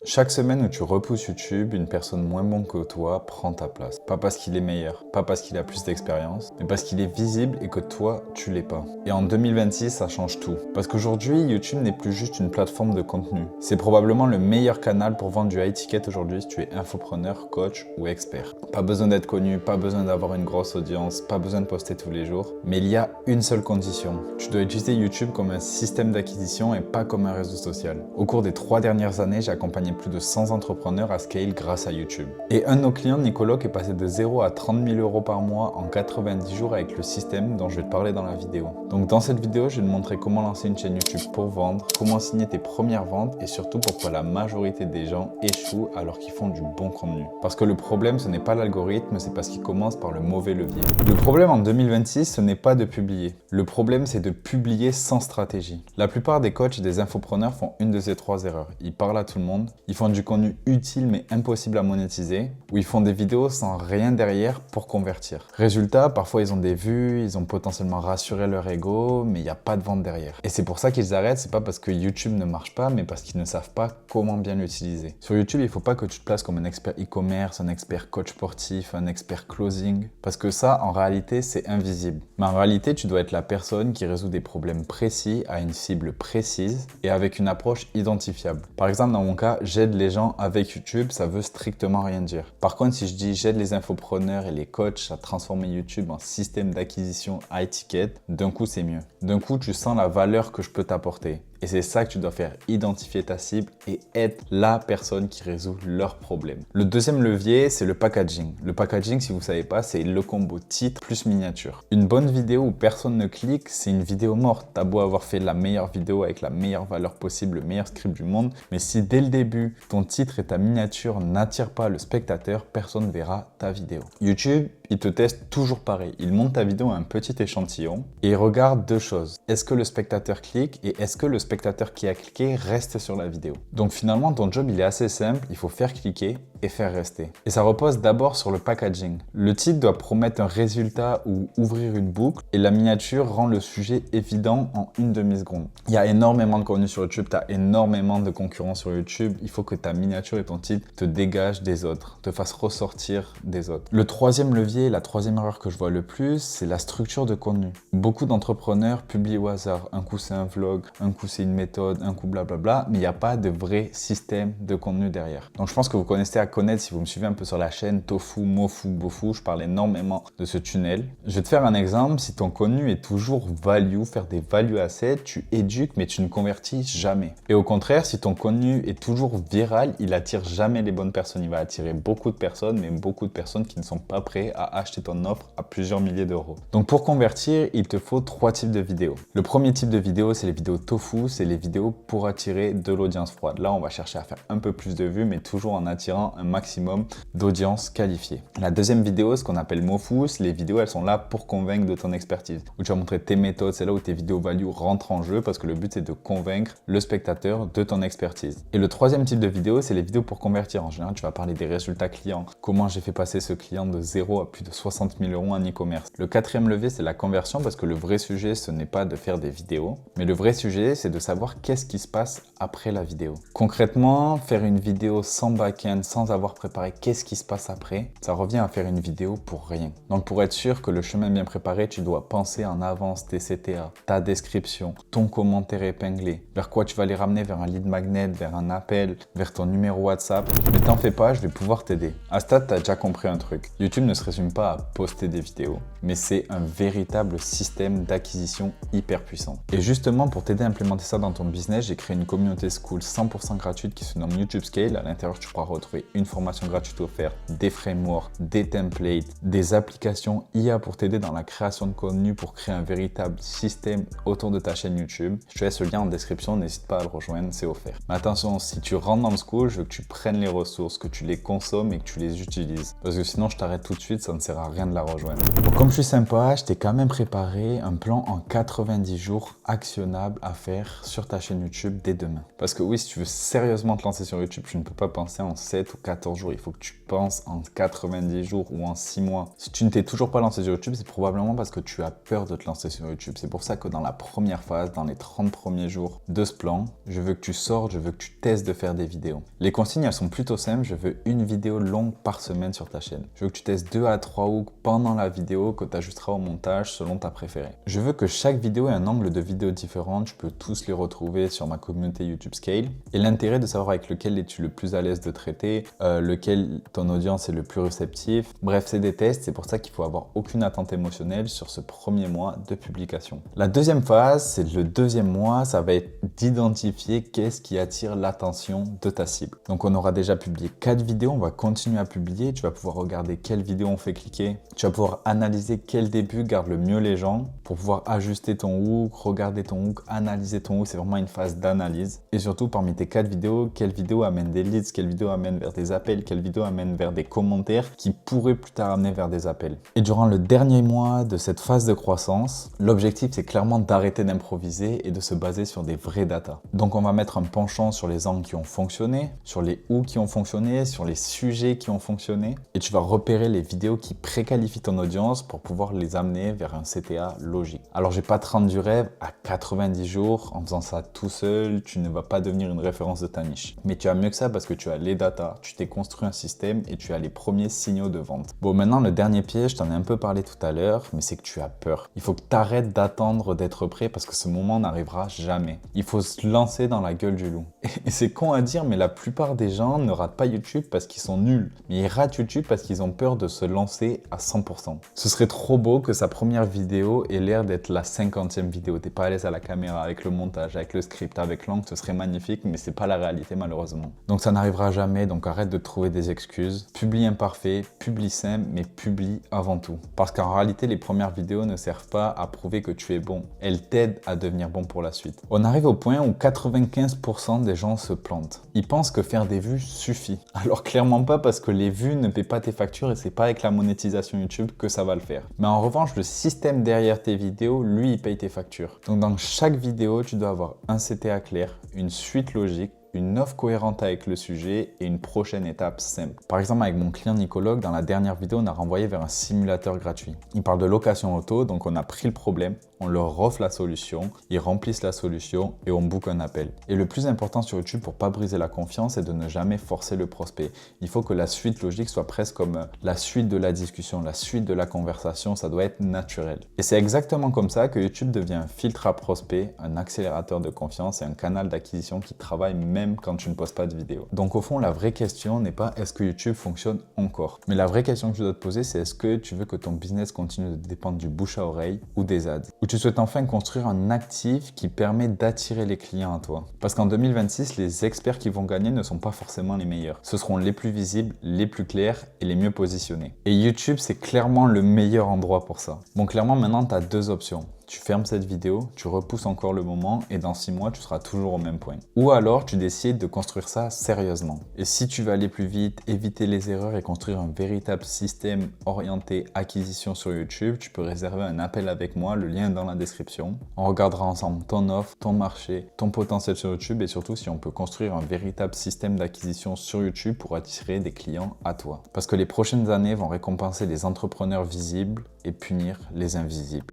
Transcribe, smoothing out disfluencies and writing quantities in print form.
Chaque semaine où tu repousses YouTube, une personne moins bonne que toi prend ta place. Pas parce qu'il est meilleur, pas parce qu'il a plus d'expérience, mais parce qu'il est visible et que toi, tu l'es pas. Et en 2026, ça change tout. Parce qu'aujourd'hui, YouTube n'est plus juste une plateforme de contenu. C'est probablement le meilleur canal pour vendre du high ticket aujourd'hui si tu es infopreneur, coach ou expert. Pas besoin d'être connu, pas besoin d'avoir une grosse audience, pas besoin de poster tous les jours. Mais il y a une seule condition. Tu dois utiliser YouTube comme un système d'acquisition et pas comme un réseau social. Au cours des 3 dernières années, j'ai accompagné plus de 100 entrepreneurs à scale grâce à YouTube. Et un de nos clients, Nicolo, est passé de 0 à 30 000 euros par mois en 90 jours avec le système dont je vais te parler dans la vidéo. Donc dans cette vidéo, je vais te montrer comment lancer une chaîne YouTube pour vendre, comment signer tes premières ventes et surtout pourquoi la majorité des gens échouent alors qu'ils font du bon contenu. Parce que le problème, ce n'est pas l'algorithme, c'est parce qu'il commence par le mauvais levier. Le problème en 2026, ce n'est pas de publier. Le problème, c'est de publier sans stratégie. La plupart des coachs et des infopreneurs font une de ces 3 erreurs. Ils parlent à tout le monde, ils font du contenu utile mais impossible à monétiser, ou ils font des vidéos sans rien derrière pour convertir. Résultat, parfois ils ont des vues, ils ont potentiellement rassuré leur ego, mais il n'y a pas de vente derrière. Et c'est pour ça qu'ils arrêtent, c'est pas parce que YouTube ne marche pas, mais parce qu'ils ne savent pas comment bien l'utiliser. Sur YouTube, il faut pas que tu te places comme un expert e-commerce, un expert coach sportif, un expert closing, parce que ça, en réalité, c'est invisible. Mais en réalité, tu dois être la personne qui résout des problèmes précis à une cible précise et avec une approche identifiable. Par exemple, dans mon cas, j'aide les gens avec YouTube, ça veut strictement rien dire. Par contre, si je dis j'aide les infopreneurs et les coachs à transformer YouTube en système d'acquisition high ticket, d'un coup c'est mieux. D'un coup, tu sens la valeur que je peux t'apporter. Et c'est ça que tu dois faire, identifier ta cible et être la personne qui résout leurs problèmes. Le deuxième levier, c'est le packaging. Le packaging, si vous ne savez pas, c'est le combo titre plus miniature. Une bonne vidéo où personne ne clique, c'est une vidéo morte. T'as beau avoir fait la meilleure vidéo avec la meilleure valeur possible, le meilleur script du monde, mais si dès le début, ton titre et ta miniature n'attirent pas le spectateur, personne ne verra ta vidéo. YouTube, il te teste toujours pareil. Il monte ta vidéo à un petit échantillon et il regarde 2 choses. Est-ce que le spectateur clique et est-ce que le spectateur qui a cliqué reste sur la vidéo? Donc finalement, ton job, il est assez simple. Il faut faire cliquer et faire rester. Et ça repose d'abord sur le packaging. Le titre doit promettre un résultat ou ouvrir une boucle et la miniature rend le sujet évident en une demi-seconde. Il y a énormément de contenu sur YouTube, tu as énormément de concurrents sur YouTube. Il faut que ta miniature et ton titre te dégagent des autres, te fassent ressortir des autres. Le troisième levier, la troisième erreur que je vois le plus, c'est la structure de contenu. Beaucoup d'entrepreneurs publient au hasard. Un coup c'est un vlog, un coup c'est une méthode, un coup blablabla, mais il n'y a pas de vrai système de contenu derrière. Donc je pense que vous connaissez à connaître si vous me suivez un peu sur la chaîne Tofu, Mofu, Bofu, je parle énormément de ce tunnel. Je vais te faire un exemple, si ton contenu est toujours value, faire des value assets, tu éduques mais tu ne convertis jamais. Et au contraire, si ton contenu est toujours viral, il attire jamais les bonnes personnes, il va attirer beaucoup de personnes, mais beaucoup de personnes qui ne sont pas prêtes à acheter ton offre à plusieurs milliers d'euros. Donc pour convertir, il te faut 3 types de vidéos. Le premier type de vidéo, c'est les vidéos Tofu, c'est les vidéos pour attirer de l'audience froide. Là, on va chercher à faire un peu plus de vues, mais toujours en attirant un maximum d'audience qualifiée. La deuxième vidéo, ce qu'on appelle Mofus, les vidéos, elles sont là pour convaincre de ton expertise. Où tu vas montrer tes méthodes, c'est là où tes vidéos value rentrent en jeu parce que le but, c'est de convaincre le spectateur de ton expertise. Et le troisième type de vidéo, c'est les vidéos pour convertir. En général, tu vas parler des résultats clients, comment j'ai fait passer ce client de 0 à plus de 60 000 euros en e-commerce. Le quatrième levier, c'est la conversion parce que le vrai sujet, ce n'est pas de faire des vidéos, mais le vrai sujet, c'est de savoir qu'est-ce qui se passe après la vidéo. Concrètement, faire une vidéo sans back-end, sans avoir préparé qu'est-ce qui se passe après, ça revient à faire une vidéo pour rien. Donc pour être sûr que le chemin est bien préparé, tu dois penser en avance tes CTA, ta description, ton commentaire épinglé, vers quoi tu vas les ramener, vers un lead magnet, vers un appel, vers ton numéro WhatsApp. Mais t'en fais pas, je vais pouvoir t'aider. À ce stade, tu as déjà compris un truc. YouTube ne se résume pas à poster des vidéos, mais c'est un véritable système d'acquisition hyper puissant. Et justement, pour t'aider à implémenter ça dans ton business, j'ai créé une communauté school 100% gratuite qui se nomme YouTube Scale. À l'intérieur, tu pourras retrouver une formation gratuite offerte, des frameworks, des templates, des applications IA pour t'aider dans la création de contenu pour créer un véritable système autour de ta chaîne YouTube. Je te laisse le lien en description, n'hésite pas à le rejoindre, c'est offert. Mais attention, si tu rentres dans le school, je veux que tu prennes les ressources, que tu les consommes et que tu les utilises. Parce que sinon, je t'arrête tout de suite, ça ne sert à rien de la rejoindre. Donc, comme je suis sympa, je t'ai quand même préparé un plan en 90 jours actionnable à faire sur ta chaîne YouTube dès demain. même. Parce que oui, si tu veux sérieusement te lancer sur YouTube, tu ne peux pas penser en 7 ou 14 jours. Il faut que tu penses en 90 jours ou en 6 mois. Si tu ne t'es toujours pas lancé sur YouTube, c'est probablement parce que tu as peur de te lancer sur YouTube. C'est pour ça que dans la première phase, dans les 30 premiers jours de ce plan, je veux que tu sortes, je veux que tu testes de faire des vidéos. Les consignes, elles sont plutôt simples. Je veux une vidéo longue par semaine sur ta chaîne. Je veux que tu testes 2 à 3 hooks pendant la vidéo que tu ajusteras au montage selon ta préférée. Je veux que chaque vidéo ait un angle de vidéo différent. Tu peux tous les retrouver sur ma communauté YouTube Scale. Et l'intérêt de savoir avec lequel es-tu le plus à l'aise de traiter, lequel ton audience est le plus réceptif. Bref, c'est des tests. C'est pour ça qu'il faut avoir aucune attente émotionnelle sur ce premier mois de publication. La deuxième phase, c'est le deuxième mois. Ça va être d'identifier qu'est-ce qui attire l'attention de ta cible. Donc, on aura déjà publié 4 vidéos. On va continuer à publier. Tu vas pouvoir regarder quelles vidéos on fait cliquer. Tu vas pouvoir analyser quel début garde le mieux les gens pour pouvoir ajuster ton hook, regarder ton hook, analyser ton hook. C'est vraiment une phase d'analyse. Et surtout, parmi tes 4 vidéos, quelle vidéo amène des leads, quelle vidéo amène vers des appels, quelle vidéo amène vers des commentaires qui pourraient plus tard amener vers des appels. Et durant le dernier mois de cette phase de croissance, l'objectif, c'est clairement d'arrêter d'improviser et de se baser sur des vraies datas. Donc, on va mettre un penchant sur les angles qui ont fonctionné, sur les hooks qui ont fonctionné, sur les sujets qui ont fonctionné. Et tu vas repérer les vidéos qui préqualifient ton audience pour pouvoir les amener vers un CTA logique. Alors, je vais pas te rendre du rêve à 90 jours en faisant ça tout seul. Tu ne vas pas devenir une référence de ta niche. Mais tu as mieux que ça parce que tu as les datas, tu t'es construit un système et tu as les premiers signaux de vente. Bon, maintenant, le dernier piège, je t'en ai un peu parlé tout à l'heure, mais c'est que tu as peur. Il faut que tu arrêtes d'attendre d'être prêt parce que ce moment n'arrivera jamais. Il faut se lancer dans la gueule du loup. Et c'est con à dire, mais la plupart des gens ne ratent pas YouTube parce qu'ils sont nuls. Mais ils ratent YouTube parce qu'ils ont peur de se lancer à 100%. Ce serait trop beau que sa première vidéo ait l'air d'être la 50e vidéo. T'es pas à l'aise à la caméra, avec le montage, avec le script, avec l'angle, ce serait magnifique, mais c'est pas la réalité malheureusement. Donc ça n'arrivera jamais, donc arrête de trouver des excuses. Publie imparfait, publie simple, mais publie avant tout. Parce qu'en réalité, les premières vidéos ne servent pas à prouver que tu es bon. Elles t'aident à devenir bon pour la suite. On arrive au point où 95% des gens se plantent. Ils pensent que faire des vues suffit. Alors clairement pas parce que les vues ne paient pas tes factures et c'est pas avec la monétisation YouTube que ça va le faire. Mais en revanche, le système derrière tes vidéos, lui, il paye tes factures. Donc dans chaque vidéo, tu dois avoir un CTA clair, une suite logique, une offre cohérente avec le sujet et une prochaine étape simple. Par exemple, avec mon client Nicologue, dans la dernière vidéo, on a renvoyé vers un simulateur gratuit. Il parle de location auto, donc on a pris le problème, on leur offre la solution, ils remplissent la solution et on book un appel. Et le plus important sur YouTube pour pas briser la confiance, c'est de ne jamais forcer le prospect. Il faut que la suite logique soit presque comme la suite de la discussion, la suite de la conversation, ça doit être naturel. Et c'est exactement comme ça que YouTube devient un filtre à prospect, un accélérateur de confiance et un canal d'acquisition qui travaille même quand tu ne postes pas de vidéo. Donc au fond, la vraie question n'est pas est-ce que YouTube fonctionne encore, mais la vraie question que tu dois te poser, c'est est-ce que tu veux que ton business continue de dépendre du bouche à oreille ou des ads, ou tu souhaites enfin construire un actif qui permet d'attirer les clients à toi. Parce qu'en 2026, les experts qui vont gagner ne sont pas forcément les meilleurs. Ce seront les plus visibles, les plus clairs et les mieux positionnés. Et YouTube, c'est clairement le meilleur endroit pour ça. Bon, clairement, maintenant, tu as 2 options. Tu fermes cette vidéo, tu repousses encore le moment et dans 6 mois, tu seras toujours au même point. Ou alors, tu décides de construire ça sérieusement. Et si tu veux aller plus vite, éviter les erreurs et construire un véritable système orienté acquisition sur YouTube, tu peux réserver un appel avec moi, le lien est dans la description. On regardera ensemble ton offre, ton marché, ton potentiel sur YouTube et surtout si on peut construire un véritable système d'acquisition sur YouTube pour attirer des clients à toi. Parce que les prochaines années vont récompenser les entrepreneurs visibles et punir les invisibles.